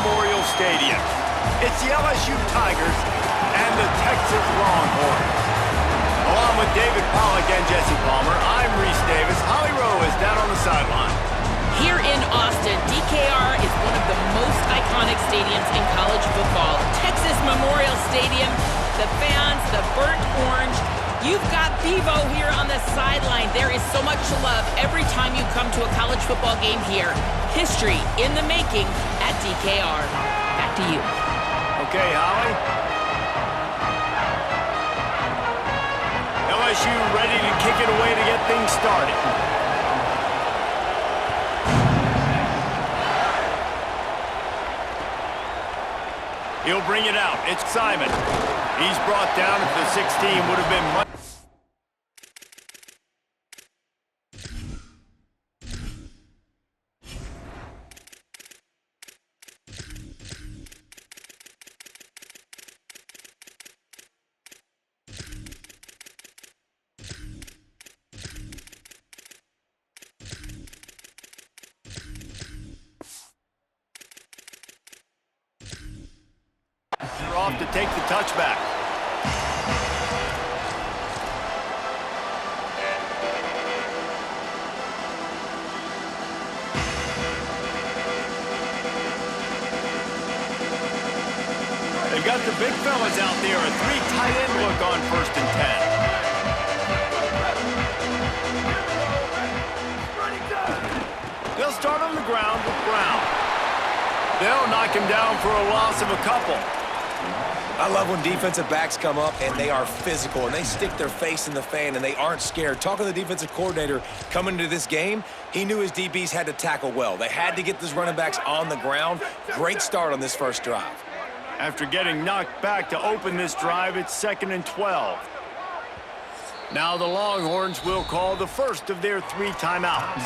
Memorial Stadium. It's the LSU Tigers and the Texas Longhorns. Along with David Pollack and Jesse Palmer, I'm Reese Davis. Holly Rowe is down on the sideline. Here in Austin, DKR is one of the most iconic stadiums in college football. Texas Memorial Stadium, the fans, the burnt orange. You've got Bevo here on the sideline. There is so much love every time you come to a college football game here. History in the making at DKR. Back to you. Okay, Holly. LSU ready to kick it away to get things started. He'll bring it out. It's Simon. He's brought down at the 16. Would have been much. They're off to take the touchback. They've got the big fellas out there. A three tight end look on 1st and 10. They'll start on the ground with Brown. They'll knock him down for a loss of a couple. I love when defensive backs come up and they are physical and they stick their face in the fan and they aren't scared. Talking to the defensive coordinator coming into this game, he knew his DBs had to tackle well. They had to get those running backs on the ground. Great start on this first drive. After getting knocked back to open this drive, it's 2nd and 12. Now the Longhorns will call the first of their 3 timeouts.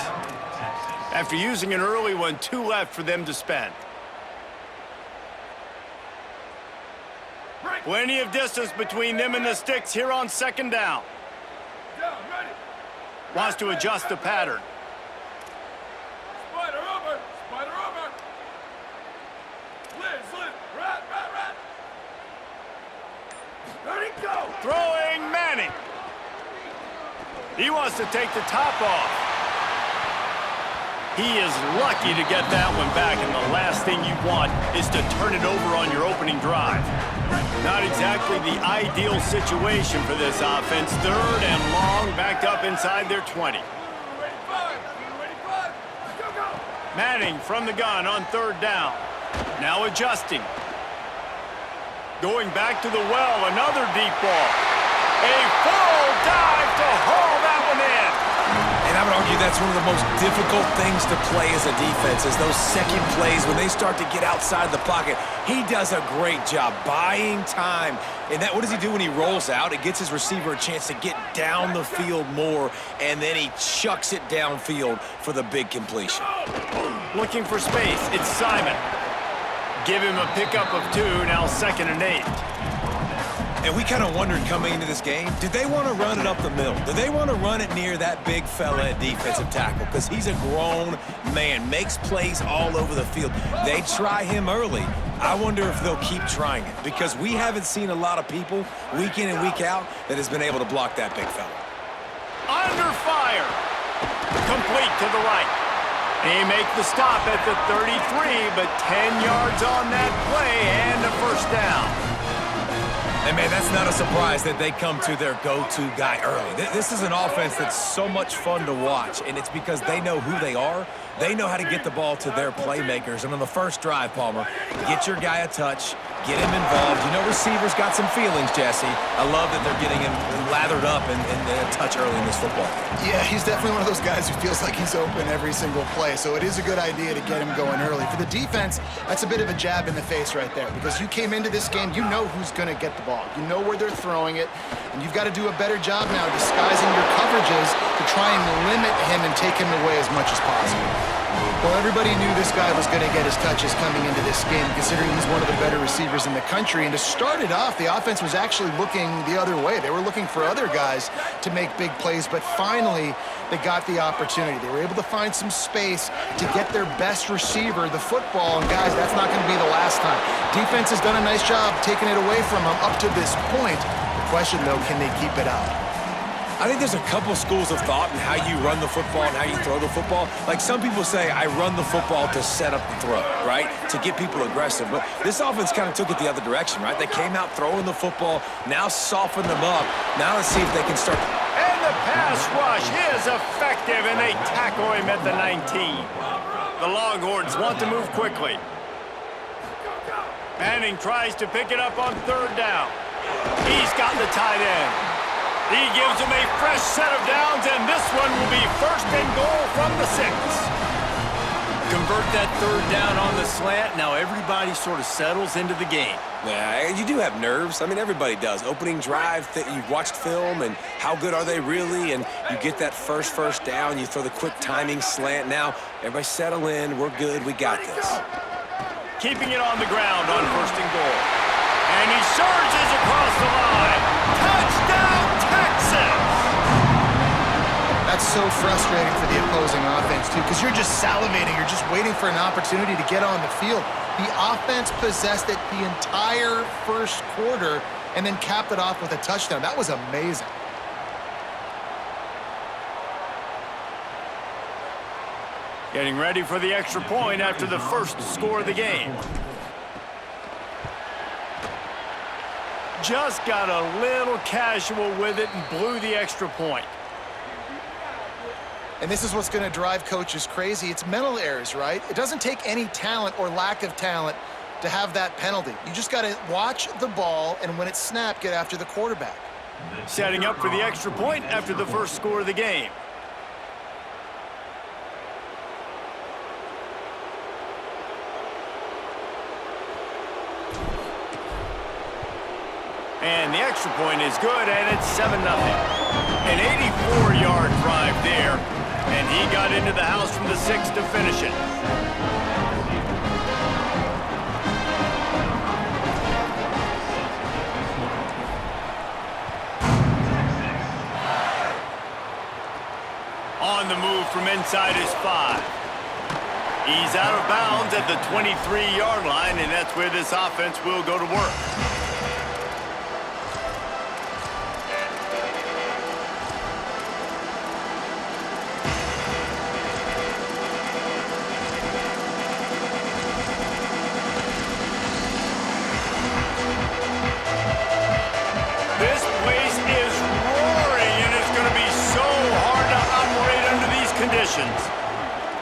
After using an early one, 2 left for them to spend. Plenty of distance between them and the sticks here on 2nd down. Wants to adjust the pattern. Spider over! Spider over! Liz, rat! Ready, go! Throwing Manning. He wants to take the top off. He is lucky to get that one back, and the last thing you want is to turn it over on your opening drive. Not exactly the ideal situation for this offense. 3rd and long, backed up inside their 20. Manning from the gun on 3rd down. Now adjusting. Going back to the well, another deep ball. A full dive to haul that one in. And I would argue that's one of the most difficult things to play as a defense is those second plays when they start to get outside the pocket. He does a great job buying time. And what does he do when he rolls out? It gets his receiver a chance to get down the field more, and then he chucks it downfield for the big completion. Looking for space, it's Simon. Give him a pickup of 2, now 2nd and 8. And we kind of wondered coming into this game, did they want to run it up the middle? Do they want to run it near that big fella at defensive tackle? Because he's a grown man, makes plays all over the field. They try him early. I wonder if they'll keep trying it because we haven't seen a lot of people week in and week out that has been able to block that big fella. Under fire. Complete to the right. They make the stop at the 33, but 10 yards on that play and a 1st down. And, man, that's not a surprise that they come to their go-to guy early. This is an offense that's so much fun to watch, and it's because they know who they are. They know how to get the ball to their playmakers. And on the first drive, Palmer, get your guy a touch, get him involved. You know receivers got some feelings, Jesse. I love that they're getting him lathered up and a touch early in this football game. Yeah, he's definitely one of those guys who feels like he's open every single play, so it is a good idea to get him going early. For the defense, that's a bit of a jab in the face right there because you came into this game, you know who's going to get the ball. You know where they're throwing it, and you've got to do a better job now disguising your coverages to try and limit him and take him away as much as possible. Well, everybody knew this guy was going to get his touches coming into this game, considering he's one of the better receivers in the country. And to start it off, the offense was actually looking the other way. They were looking for other guys to make big plays, but finally they got the opportunity. They were able to find some space to get their best receiver the football, and guys, that's not going to be the last time. Defense has done a nice job taking it away from them up to this point. The question, though, can they keep it out? I think there's a couple schools of thought in how you run the football and how you throw the football. Like some people say, I run the football to set up the throw, right? To get people aggressive. But this offense kind of took it the other direction, right? They came out throwing the football, now softened them up. Now let's see if they can start. And the pass rush is effective, and they tackle him at the 19. The Longhorns want to move quickly. Manning tries to pick it up on third down. He's got the tight end. He gives him a fresh set of downs, and this one will be first and goal from the 6. Convert that third down on the slant. Now everybody sort of settles into the game. Yeah, you do have nerves. I mean, everybody does. Opening drive, you've watched film, and how good are they really? And you get that first down, you throw the quick timing slant. Now, everybody settle in. We're good. We got this. Keeping it on the ground on first and goal. And he surges across the line. Touchdown, Texas! That's so frustrating for the opposing offense, too, because you're just salivating. You're just waiting for an opportunity to get on the field. The offense possessed it the entire first quarter and then capped it off with a touchdown. That was amazing. Getting ready for the extra point after the first score of the game. Just got a little casual with it and blew the extra point. And this is what's going to drive coaches crazy. It's mental errors, right? It doesn't take any talent or lack of talent to have that penalty. You just got to watch the ball, and when it's snapped, get after the quarterback. Setting up for the extra point after the first score of the game. And the extra point is good, and it's 7-0. An 84-yard drive there, and he got into the house from the 6 to finish it. On the move from inside his 5. He's out of bounds at the 23-yard line, and that's where this offense will go to work.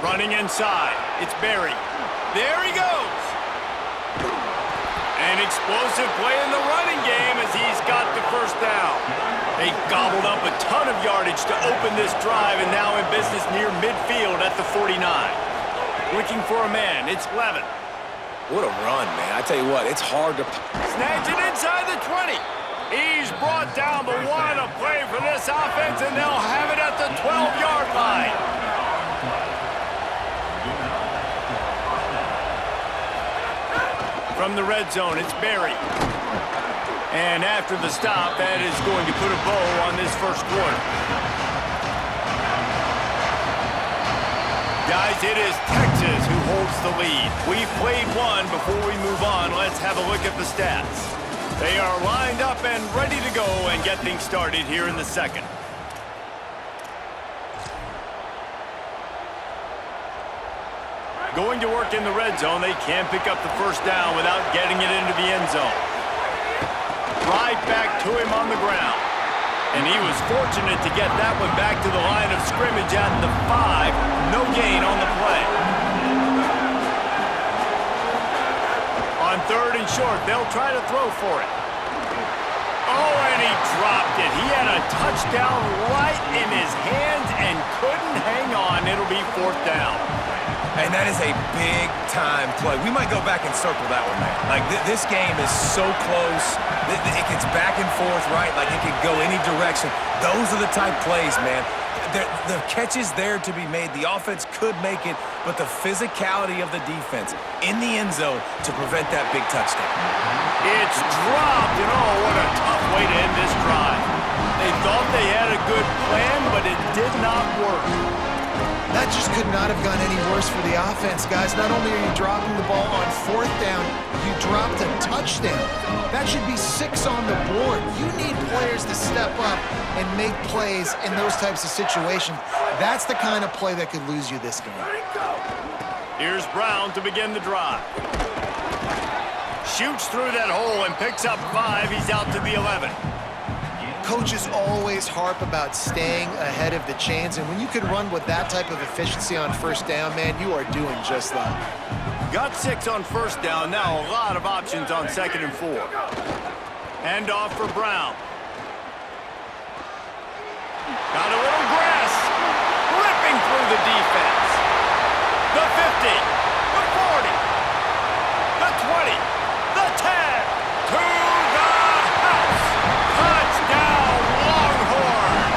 Running inside, it's Barry. There he goes. An explosive play in the running game as he's got the first down. They gobbled up a ton of yardage to open this drive, and now in business near midfield at the 49. Looking for a man, it's Levin. What a run, man. I tell you what, it's hard to... Snatch it inside the 20. He's brought down the one, a play for this offense, and they'll have it at the 12-yard line. From the red zone, it's Barry. And after the stop, that is going to put a bow on this first quarter. Guys, it is Texas who holds the lead. We've played one. Before we move on, let's have a look at the stats. They are lined up and ready to go and get things started here in the second. Going to work in the red zone, they can't pick up the first down without getting it into the end zone. Right back to him on the ground. And he was fortunate to get that one back to the line of scrimmage at the 5. No gain on the play. On third and short, they'll try to throw for it. Oh, and he dropped it. He had a touchdown right in his hands and couldn't hang on. It'll be fourth down. And that is a big-time play. We might go back and circle that one, man. Like, this game is so close. It gets back and forth, right? Like, it could go any direction. Those are the type plays, man. The catch is there to be made. The offense could make it, but the physicality of the defense in the end zone to prevent that big touchdown. It's dropped, and oh, what a tough way to end this drive. They thought they had a good plan, but it did not work. That just could not have gone any worse for the offense, guys. Not only are you dropping the ball on 4th down, you dropped a touchdown. That should be 6 on the board. You need players to step up and make plays in those types of situations. That's the kind of play that could lose you this game. Here's Brown to begin the drive. Shoots through that hole and picks up 5. He's out to the 11. Coaches always harp about staying ahead of the chains, and when you can run with that type of efficiency on 1st down, man, you are doing just that. Got 6 on 1st down. Now a lot of options on 2nd and 4. Hand off for Brown. Got a little grass. Ripping through the defense. The 50. The 40. The 20. The 10. To the house. Touchdown, Longhorn.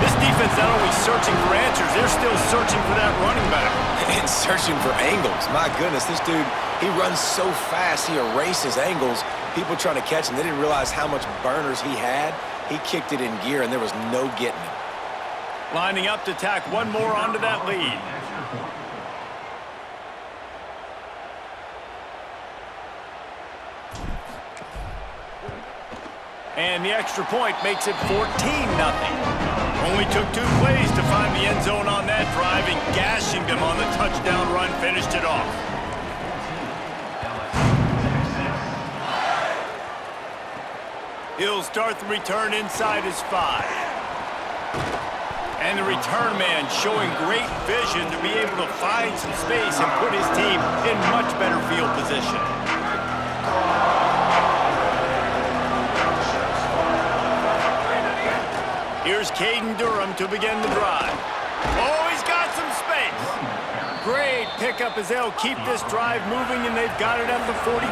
This defense not only searching for answers, they're still searching for that running back. And searching for angles. My goodness, this dude, he runs so fast, he erases angles. People trying to catch him, they didn't realize how much burners he had. He kicked it in gear, and there was no getting it. Lining up to tack one more onto that lead. And the extra point makes it 14-0. Only took 2 plays to find the end zone on that drive, and gashing them on the touchdown run finished it off. He'll start the return inside his 5. And the return man showing great vision to be able to find some space and put his team in much better field position. Here's Caden Durham to begin the drive. Oh, he's got some space. Great pickup as they'll keep this drive moving, and they've got it at the 45.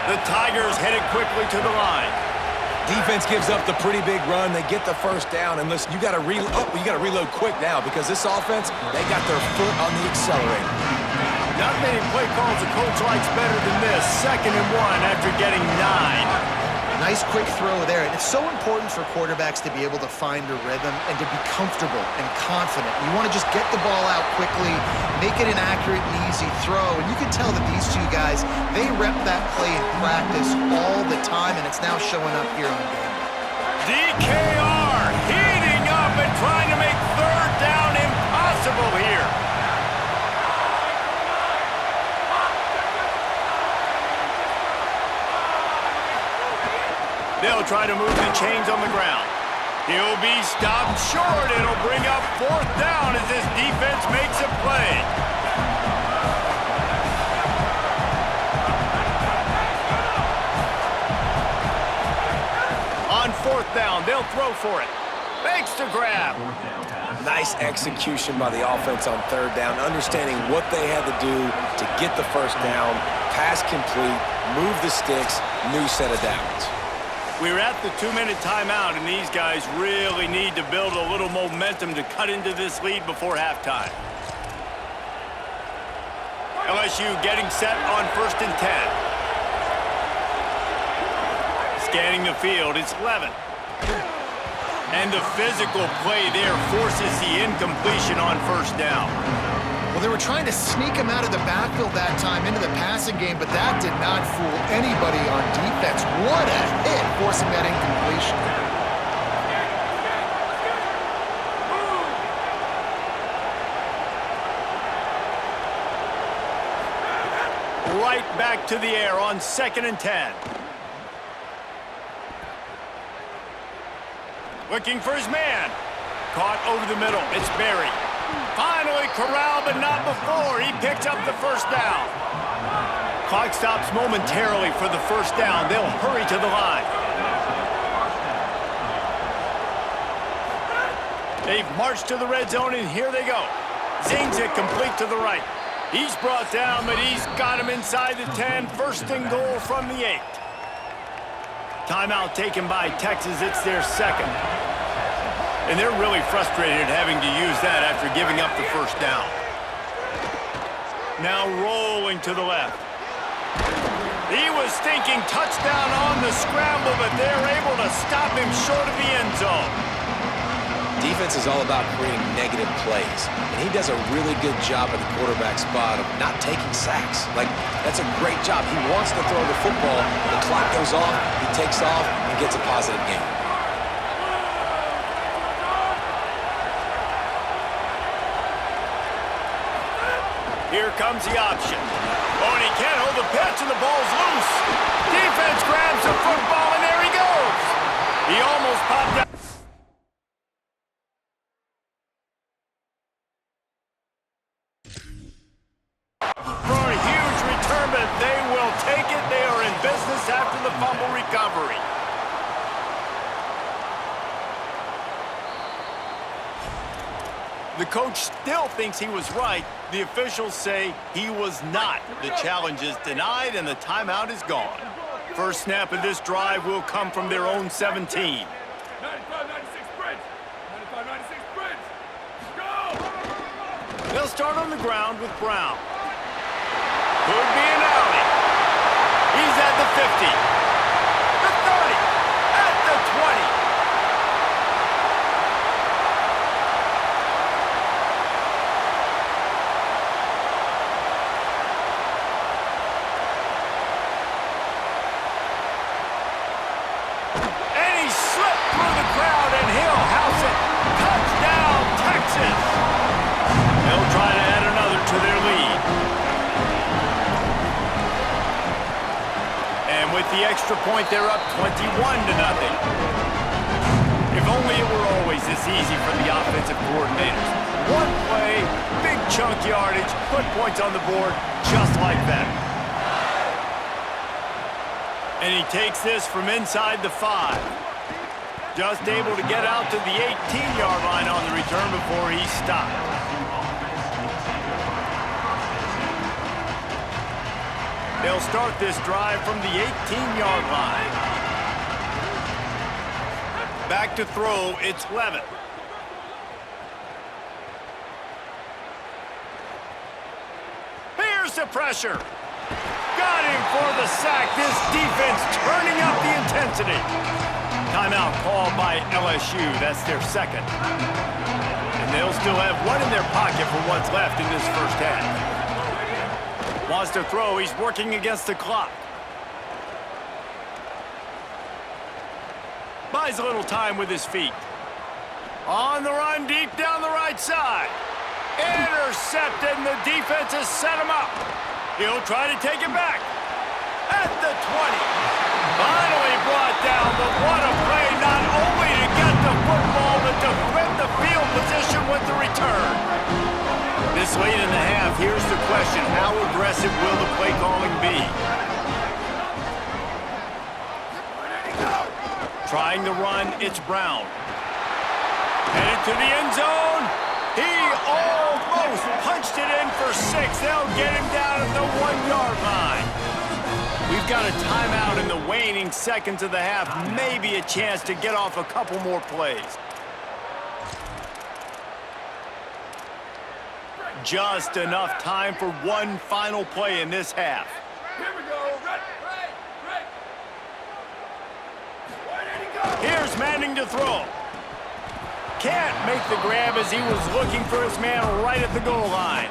The Tigers headed quickly to the line. Defense gives up the pretty big run. They get the 1st down, and listen, you got to reload quick now because this offense, they got their foot on the accelerator. Not many play calls a coach likes better than this. 2nd and 1 after getting 9. Nice quick throw there. And it's so important for quarterbacks to be able to find a rhythm and to be comfortable and confident. You want to just get the ball out quickly, make it an accurate and easy throw. And you can tell that these 2 guys, they rep that play in practice all the time, and it's now showing up here on game. DKR heating up and trying to make 3rd down impossible here. They'll try to move the chains on the ground. He'll be stopped short. It'll bring up 4th down as this defense makes a play. On 4th down, they'll throw for it. Makes the grab. Nice execution by the offense on 3rd down, understanding what they had to do to get the 1st down, pass complete, move the sticks, new set of downs. We're at the 2-minute timeout, and these guys really need to build a little momentum to cut into this lead before halftime. LSU getting set on 1st and 10. Scanning the field, it's Levin. And the physical play there forces the incompletion on 1st down. Well, they were trying to sneak him out of the backfield that time into the passing game, but that did not fool anybody on defense. What a hit, forcing that incompletion. Right back to the air on 2nd and 10. Looking for his man. Caught over the middle. It's Berry. Finally corralled, but not before. He picks up the 1st down. Clock stops momentarily for the 1st down. They'll hurry to the line. They've marched to the red zone, and here they go. Zings it complete to the right. He's brought down, but he's got him inside the 10. 1st and goal from the 8. Timeout taken by Texas. It's their 2nd. And they're really frustrated having to use that after giving up the first down. Now rolling to the left. He was thinking touchdown on the scramble, but they're able to stop him short of the end zone. Defense is all about creating negative plays, and he does a really good job at the quarterback spot of not taking sacks. That's a great job. He wants to throw the football. The clock goes off, he takes off, and gets a positive gain. Here comes the option. Oh, and he can't hold the pitch, and the ball's loose. Defense grabs the football, and there he goes. He almost popped out. For a huge return, but they will take it. They are in business after the fumble recovery. The coach still thinks he was right. The officials say he was not. The challenge is denied, and the timeout is gone. First snap of this drive will come from their own 17. 95-96 Prince. 95-96 Prince. Go! They'll start on the ground with Brown. Could be an alley. He's at the 50. The 30. At the 20. The extra point, they're up 21-0. If only it were always this easy for the offensive coordinators. One play, big chunk yardage, put points on the board just like that. And he takes this from inside the 5. Just able to get out to the 18-yard line on the return before he stopped. They'll start this drive from the 18-yard line. Back to throw, it's Levitt. Here's the pressure. Got him for the sack. This defense turning up the intensity. Timeout called by LSU. That's their second. And they'll still have one in their pocket for what's left in this first half. Wants to throw. He's working against the clock. Buys a little time with his feet. On the run, deep down the right side. Intercepted, and the defense has set him up. He'll try to take it back. At the 20. Finally brought down, but what a play, not only to get the football, but to flip the field position with the return. This late in the half, here's the question. How aggressive will the play calling be? Trying to run, it's Brown. Headed to the end zone. He almost punched it in for 6. They'll get him down at the 1-yard line. We've got a timeout in the waning seconds of the half. Maybe a chance to get off a couple more plays. Just enough time for one final play in this half. Here we go. Right. Where did he go? Here's Manning to throw. Can't make the grab as he was looking for his man right at the goal line.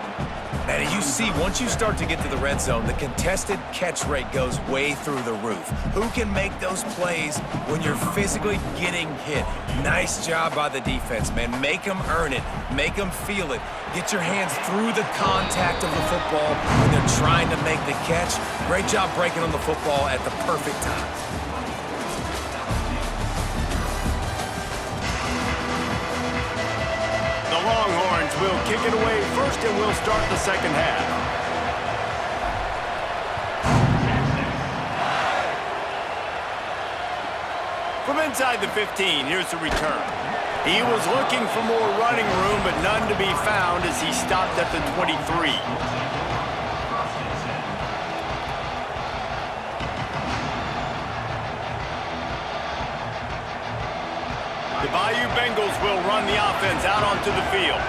And you see, once you start to get to the red zone, the contested catch rate goes way through the roof. Who can make those plays when you're physically getting hit? Nice job by the defense, man. Make them earn it. Make them feel it. Get your hands through the contact of the football when they're trying to make the catch. Great job breaking on the football at the perfect time. The Longhorns will kick it away first, and we'll start the second half. From inside the 15, here's the return. He was looking for more running room, but none to be found as he stopped at the 23. The Bayou Bengals will run the offense out onto the field.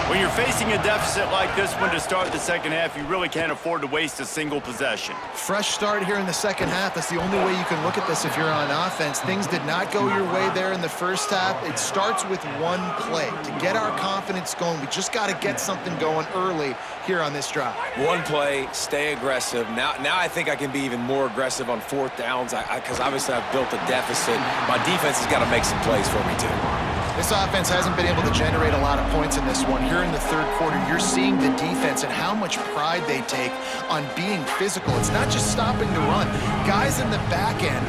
When you're facing a deficit like this one to start the second half, you really can't afford to waste a single possession. Fresh start here in the second half. That's the only way you can look at this if you're on offense. Things did not go your way there in the first half. It starts with one play. To get our confidence going, we just got to get something going early here on this drive. One play, stay aggressive. Now I think I can be even more aggressive on fourth downs because obviously I've built a deficit. My defense has got to make some plays for me too. This offense hasn't been able to generate a lot of points in this one. Here in the third quarter, you're seeing the defense and how much pride they take on being physical. It's not just stopping to run. Guys in the back end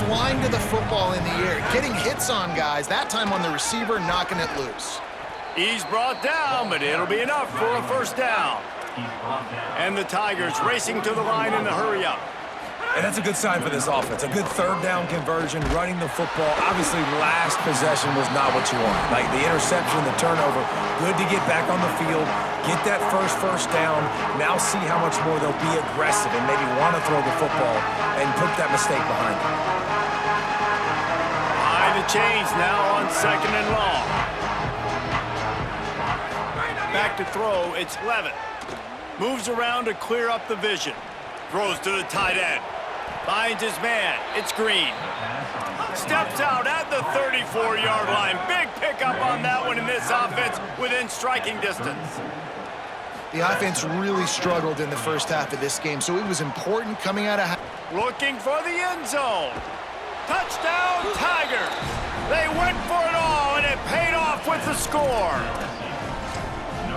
flying to the football in the air, getting hits on guys, that time on the receiver, knocking it loose. He's brought down, but it'll be enough for a first down. And the Tigers racing to the line in the hurry-up. And that's a good sign for this offense. A good third down conversion, running the football. Obviously, last possession was not what you want. Like the interception, the turnover, good to get back on the field, get that first down. Now see how much more they'll be aggressive and maybe want to throw the football and put that mistake behind them. Behind the chains now on second and long. Back to throw, it's Levitt. Moves around to clear up the vision. Throws to the tight end. Finds his man. It's Green. Steps out at the 34-yard line. Big pickup on that one in this offense within striking distance. The offense really struggled in the first half of this game, so it was important coming out of... Looking for the end zone. Touchdown, Tigers. They went for it all, and it paid off with the score.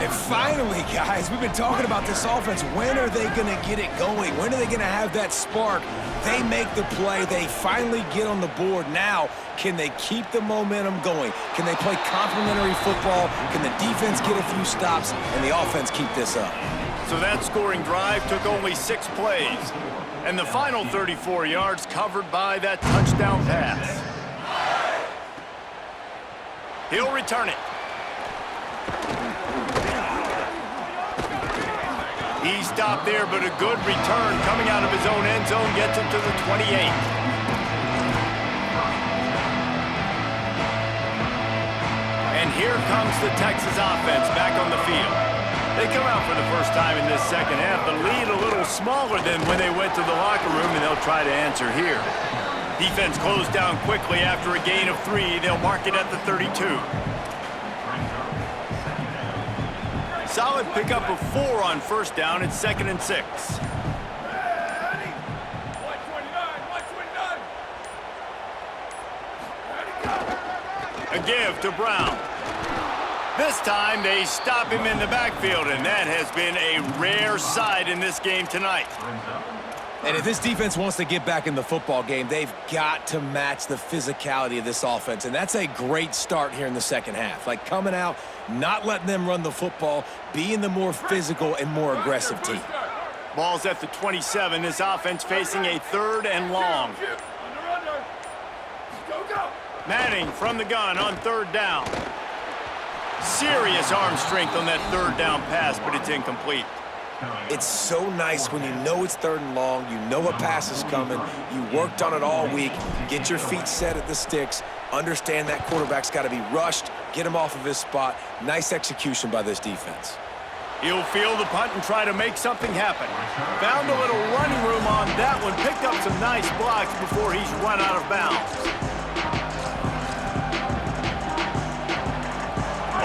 And finally, guys, we've been talking about this offense. When are they going to get it going? When are they going to have that spark? They make the play. They finally get on the board. Now, can they keep the momentum going? Can they play complementary football? Can the defense get a few stops and the offense keep this up? So that scoring drive took only 6 plays. And the final 34 yards covered by that touchdown pass. He'll return it. He stopped there, but a good return coming out of his own end zone gets him to the 28. And here comes the Texas offense back on the field. They come out for the first time in this second half. The lead a little smaller than when they went to the locker room, and they'll try to answer here. Defense closed down quickly after a gain of 3. They'll mark it at the 32. Solid pickup of 4 on first down. It's 2nd and 6. A give to Brown. This time they stop him in the backfield, and that has been a rare sight in this game tonight. And if this defense wants to get back in the football game, they've got to match the physicality of this offense. And that's a great start here in the second half. Like coming out, not letting them run the football, being the more physical and more aggressive team. Ball's at the 27. This offense facing a 3rd and long. Manning from the gun on 3rd down. Serious arm strength on that 3rd down pass, but it's incomplete. It's so nice when you know it's 3rd and long, you know a pass is coming, you worked on it all week, get your feet set at the sticks, understand that quarterback's got to be rushed, get him off of his spot. Nice execution by this defense. He'll field the punt and try to make something happen. Found a little running room on that one, picked up some nice blocks before he's run out of bounds.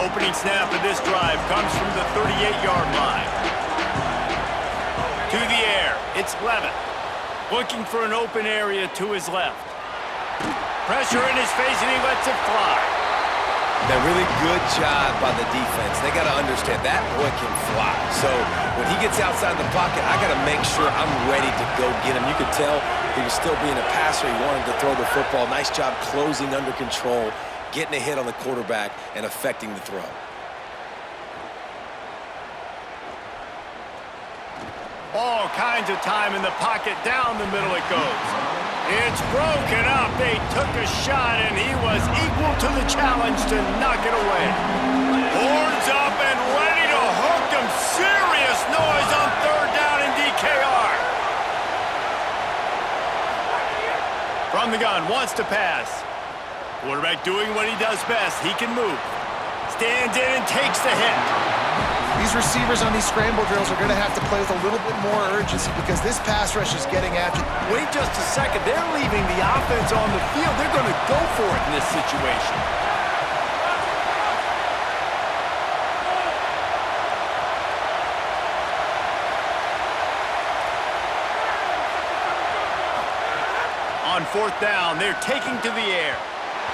Opening snap of this drive comes from the 38-yard line. To the air, it's Levitt. Looking for an open area to his left. Pressure in his face, and he lets it fly. That really good job by the defense. They got to understand that boy can fly. So when he gets outside the pocket, I got to make sure I'm ready to go get him. You could tell he was still being a passer. He wanted to throw the football. Nice job closing under control, getting a hit on the quarterback, and affecting the throw. All kinds of time in the pocket. Down the middle it goes. It's broken up. They took a shot, and he was equal to the challenge to knock it away. Horns up and ready to hook him. Serious noise on 3rd down in DKR. From the gun, wants to pass. Quarterback doing what he does best. He can move. Stands in and takes the hit. These receivers on these scramble drills are going to have to play with a little bit more urgency because this pass rush is getting after. Wait just a second. They're leaving the offense on the field. They're going to go for it in this situation. On fourth down, they're taking to the air.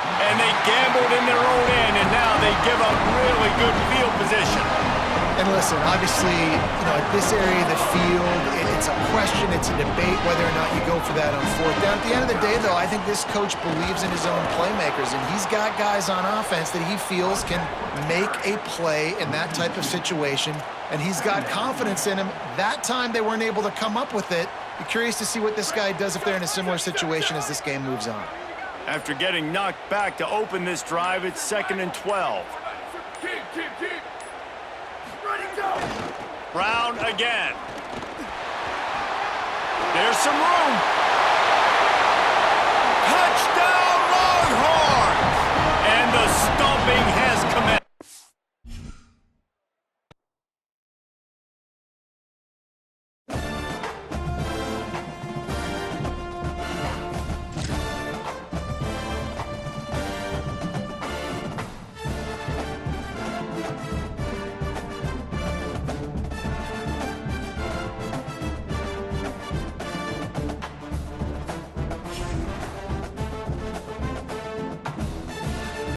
And they gambled in their own end, and now they give up really good field position. And listen, obviously, at this area of the field, it's a question, it's a debate whether or not you go for that on fourth down. At the end of the day, though, I think this coach believes in his own playmakers, and he's got guys on offense that he feels can make a play in that type of situation, and he's got confidence in him. That time they weren't able to come up with it. Be curious to see what this guy does if they're in a similar situation as this game moves on. After getting knocked back to open this drive, it's 2nd and 12. Keep. Ready, go. Brown again. There's some room.